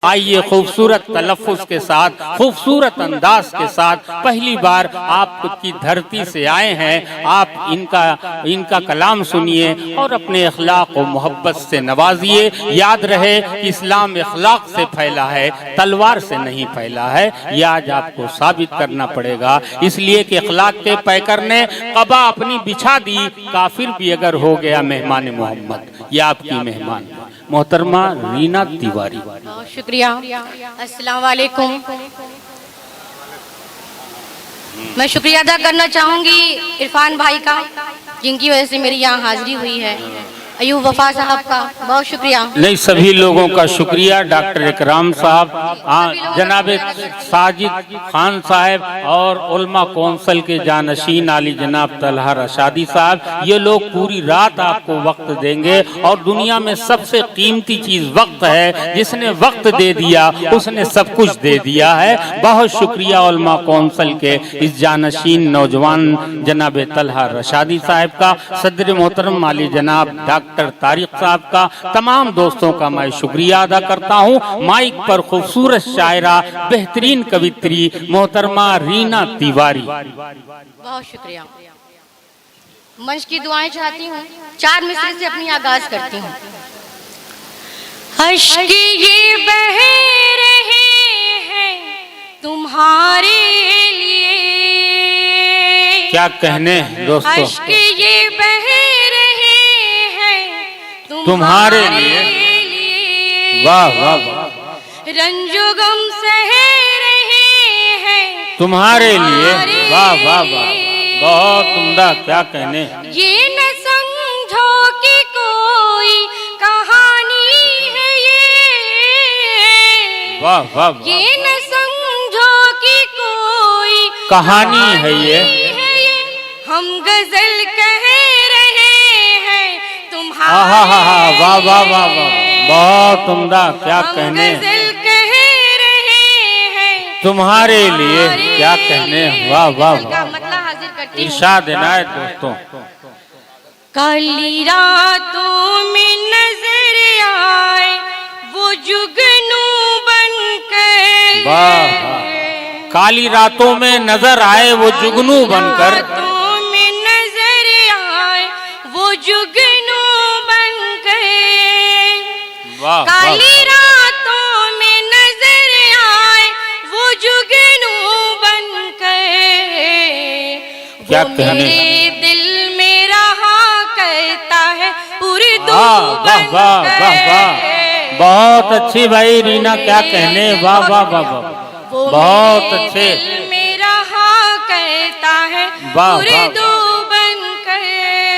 आइए खूबसूरत तलफ़्फ़ुज़ के साथ, खूबसूरत अंदाज के साथ, पहली बार आपकी धरती से आए हैं, आप इनका कलाम सुनिए और अपने अखलाक और मोहब्बत से नवाजिए। याद रहे कि इस्लाम अखलाक से फैला है, तलवार से नहीं फैला है। यह आज आपको साबित करना पड़ेगा, इसलिए कि अखलाक के पैकर ने कबा अपनी बिछा दी, काफिर भी अगर हो गया मेहमान मोहम्मद। यह आपकी मेहमान मोहतरमा रीना तिवारी। बहुत शुक्रिया। अस्सलाम वालेकुम। मैं शुक्रिया अदा करना चाहूँगी इरफान भाई का, जिनकी वजह से मेरी यहाँ हाजिरी हुई है। अयूब वफा साहब का बहुत शुक्रिया। नहीं, सभी लोगों का शुक्रिया। डॉक्टर इकराम साहब, जनाब साजिद खान साहब और उल्मा कौंसिल के जानशीन आली जनाब तलहा रशादी साहब, ये लोग पूरी रात आपको वक्त देंगे। और दुनिया में सबसे कीमती चीज वक्त है, जिसने वक्त दे दिया उसने सब कुछ दे दिया है। बहुत शुक्रिया उल्मा कौंसिल के इस जानशीन नौजवान जनाब तलहा रशादी साहब का, सदर मोहतरम आली जनाब डॉक्टर तारिक साहब का, तमाम दोस्तों का मैं शुक्रिया अदा करता हूँ। माइक पर खूबसूरत शायरा, बेहतरीन कवित्री मोहतरमा रीना तिवारी। बहुत शुक्रिया। मंच की दुआएं चाहती हूँ, 4 मिसरे से अपनी आगाज करती हूँ। अश्क ये बह रहे हैं तुम्हारे लिए, क्या कहने दोस्तों, अश्क ये बह तुम्हारे लिए। वाह वाह वाह। रंजो गम सह रहे हैं तुम्हारे लिए। वाह वाह वाह, बहुत उम्दा। क्या कहने। ये न समझो कि कोई कहानी है ये। वाह वाह वाह। ये न समझो कि कोई कहानी है ये। हम गजल कह रहे हैं तुम्हारे। वाह वाह वाह वाह, बहुत उम्दा। क्या कहने। गजल कह रहे हैं तुम्हारे लिए। क्या कहने। वाह वाह वाह, मतलब हाजिर करती हूँ। इरशाद इनायत दोस्तों। काली रातों में नजर आए वो जुगनू बनकर। वाह वाह। काली रातों में नजर आए वो जुगनू बनकर। रातों में नजर आए वो जुगनू बनकर। वाह। काली रातों में नजर आए वो जुगनू बनकर। क्या वो कहने। मेरे दिल में रहा करता है उर्दू वाह वाह वाह वाह वाह, बहुत अच्छी भाई रीना। क्या कहने। वाह वाह वाह वाह, बहुत अच्छे। में रहा करता है उर्दू बनकर।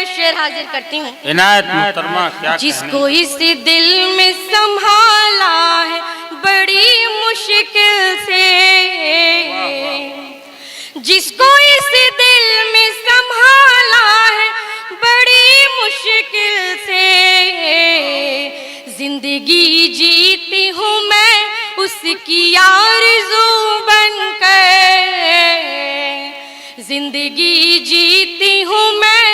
शेर हाजिर करती हूँ। इनायत मोहतरमा। क्या जिसको इस दिल में संभाला है बड़ी मुश्किल से, जिसको इस दिल में संभाला है बड़ी मुश्किल से। जिंदगी जीती हूँ मैं उसकी आरज़ू बनकर। जिंदगी जीती हूँ मैं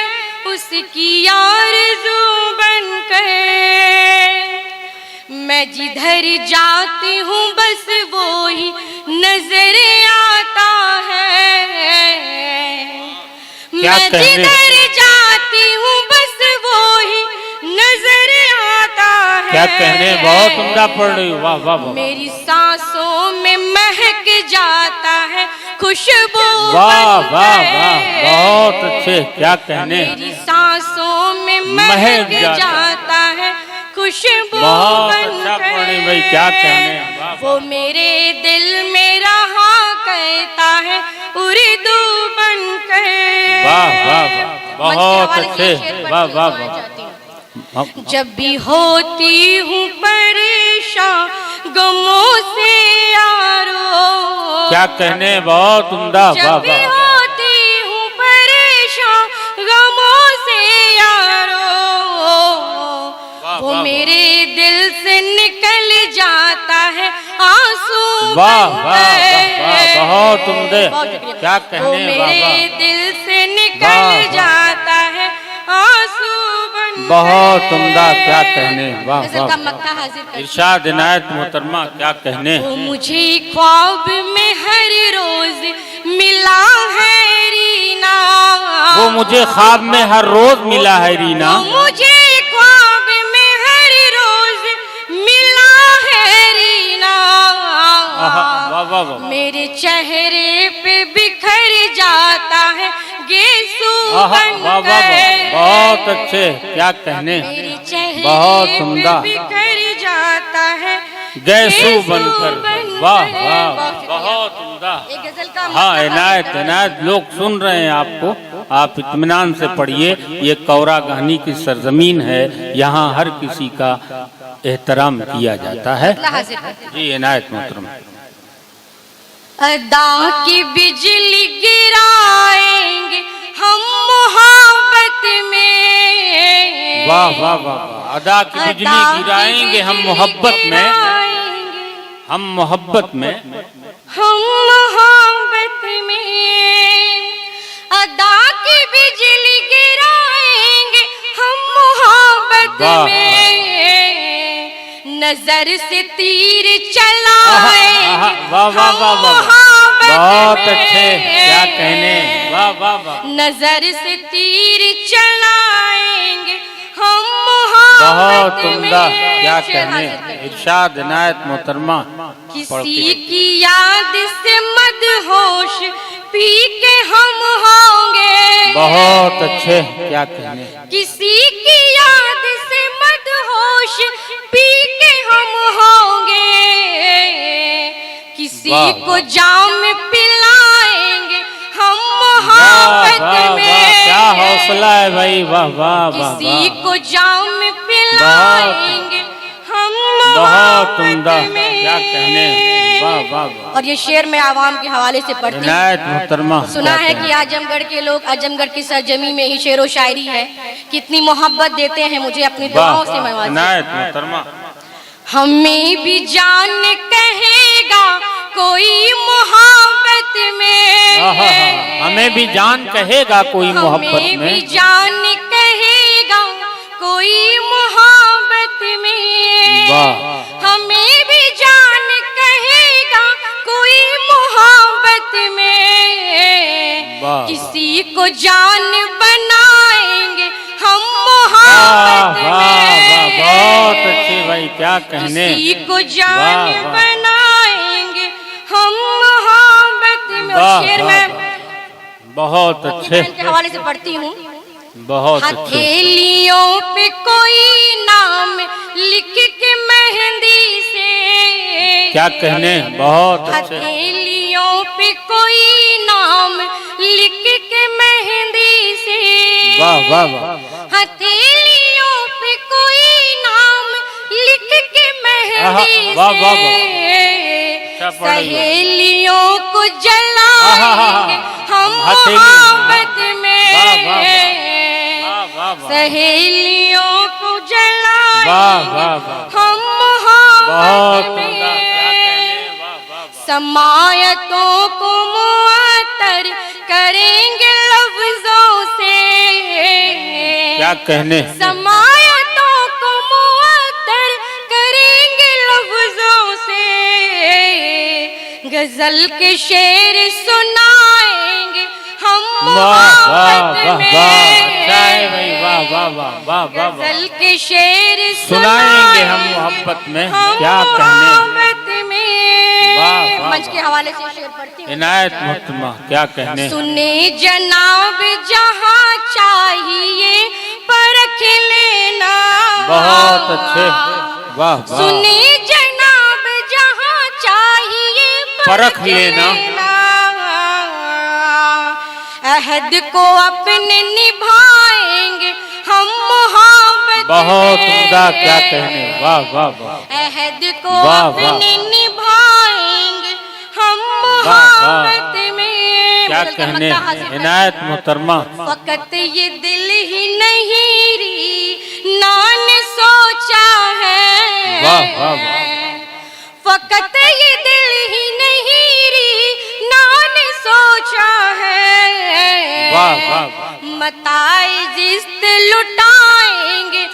उसकी आरज़ू बनकर। मैं जिधर जाती हूँ बस वो ही नजर आता है। मैं जिधर जाती हूँ बस वो ही नजर आता है। क्या कहने। बहुत उम्दा पढ़ रही। वाह वाह वाह। मेरी सांसों में महक जाता है खुशबू। वाह वाह वाह, बहुत अच्छे। क्या कहने। मेरी सांसों में महक जाता है खुशबू। बहुत अच्छा पढ़ी भाई। क्या कहने। वो मेरे दिल में रहा करता है उर्दू बनकर। वाह वाह वाह, बहुत अच्छे। वाह वाह वाह। जब भी होती हूँ परेशान गमों से यारो। क्या कहने। बहुत उम्दा। वाह जब भी वाह। होती हूँ परेशान गमों से यारो। वो मेरे दिल से निकल जाता है आंसू। वाह वाह वाह, बहुत उम्दे। क्या कहने। वो मेरे दिल से निकल जाता है आंसू बनकर। बहुत उम्दा, क्या कहने, वाह गजल का वाह। मक्ता हाजिर कर। इरशाद इनायत मोहतरमा, क्या कहने। वो मुझे ख्वाब में हर रोज मिला है रीना, वो मुझे ख्वाब में हर रोज मिला है रीना, वो मुझे ख्वाब में हर रोज मिला है रीना। आहा, वाह वाह वाह। मेरे चेहरे पे बिखर जाता है गेसू आहा, वाह वाह वाह, बहुत अच्छे, क्या कहने, मेरे चेहरे बहुत उम्दा, पे बिखर जाता है गैसू बनकर, वाह वाह, बहुत बहुत उम्दा। एक गजल का हाँ इनायत, इनायत, लोग सुन रहे हैं आपको, आप इत्मीनान से पढ़िए। ये कौरा गहनी की सरजमीन है, यहाँ हर किसी का एहतराम किया जाता है। हाजिर कर। जी इनायत मोहतरम। अदा की बिजली गिराएंगे हम मोहब्बत में, वाह वाह वाह वाह। अदा की बिजली गिराएंगे हम मोहब्बत में, हम मोहब्बत में, हम मोहब्बत में। अदा की बिजली गिराएंगे हम मोहब्बत वाह। में, नजर से तीर आहा, चलाएंगे वाह वाह वाह वाह, मोहब्बत बहुत में। अच्छे, क्या कहने, वाह वाह वाह, नजर से तीर चलाएंगे हम बहुत मोहब्बत उम्दा, में। क्या शेर कहने। हाजिर कर। इरशाद इनायत मोहतरमा। किसी की याद से मदहोश पी के हम होंगे, बहुत अच्छे, क्या कहने, किसी की याद से मदहोश पी के हम होंगे, किसी वाह, को जाम पिलाएंगे हम वाह मोहब्बत वाह में। वाह, क्या हौसला है भाई, वाह वाह वाह किसी वाह, को जाम पिलाएंगे हम बहुत मोहब्बत उम्दा, में। क्या कहने, वाह वाह वाह। और ये शेर मैं आवाम के हवाले से पढ़ती हूँ। इनायत मोहतरमा, सुना क्या है कहने। कि आजमगढ़ के लोग आजमगढ़ की सरजमी में ही शेर व शायरी है, कितनी मोहब्बत देते हैं मुझे अपनी दुआओं से वाह, नवाजते। इनायत मोहतरमा। हमें भी जान कहेगा कोई मोहब्बत में, आहा, हमें भी जान कहेगा कोई मोहब्बत हमें भी में, जान कहेगा कोई मोहब्बत में, वाह। हमें भी जान कहेगा कोई मोहब्बत में, वाह। किसी को जान बनाएंगे हम वाह मोहब्बत वाह वाह, में, बहुत अच्छे भाई, क्या कहने, किसी को जान वाह, वाह। बनाएंगे हम मोहब्बत में। और वाह, शेर वाह, मैं बहुत अच्छे, के हवाले से पढ़ती हूँ। बहुत अच्छे, हथेलियों पे कोई नाम लिख के मेहंदी से, क्या कहने, बहुत अच्छे, हथेलियों पे कोई नाम लिख के मेहंदी से, वाह वाह वाह, हथेलियों पे कोई नाम लिख के मेहंदी वाह, वाह, वाह, से, क्या पढ़ रही हो? सहेलियों को जलाएंगे हम हथेली, मोहब्बत वाह, वाह, में, वाह वाह वाह, सहेलियों को वाह जलाएंगे वाह वाह, हम बहुत मोहब्बत उम्दा, क्या कहने, में, वाह वाह वाह, समायतों को मुअत्तर करेंगे लफ्जों से, क्या कहने, समायतों को मुअत्तर करेंगे लफ्जों से, गजल के शेर सुनाएंगे हम वाह वाह मोहब्बत वाह में, वाह, अच्छा है भाई, वाह वाह वाह वाह वाह वाह, गजल के शेर सुनाएंगे हम मोहब्बत में, हम क्या कहने, मोहब्बत में। वाह, वाह, मंच के हवाले से शेर पढ़ती हूँ। इनायत मोहतरमा, क्या कहने, सुने जनाब जहाँ चाहिए परख लेना, बहुत अच्छे, वाह वाह, सुने जनाब जहाँ चाहिए परख लेना, अहद को अपने निभाएंगे हम मोहब्बत बहुत में। उम्दा, क्या कहने, वाह वाह वाह, अहद को वाह, वाह। अपने निभाएंगे हम वाह, वाह। मोहब्बत में। क्या बदल का कहने, मत्ता हाजिर कर। इनायत मोहतरमा, फकत ये दिल ही नहीं री नान सोचा है, वाह वाह वाह, फकत ये दिल ही नहीं री नान सोचा है, वाह वाह वाह, मताए जिस्त लुटाएंगे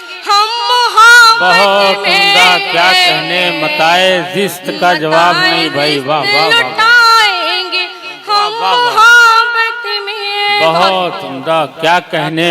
बहुत उम्दा, क्या कहने, मताए जिस्त का जवाब नहीं भाई। वाह वाह लुटाएंगे हम वाह, वाह। मोहब्बत में। बहुत उम्दा, क्या कहने।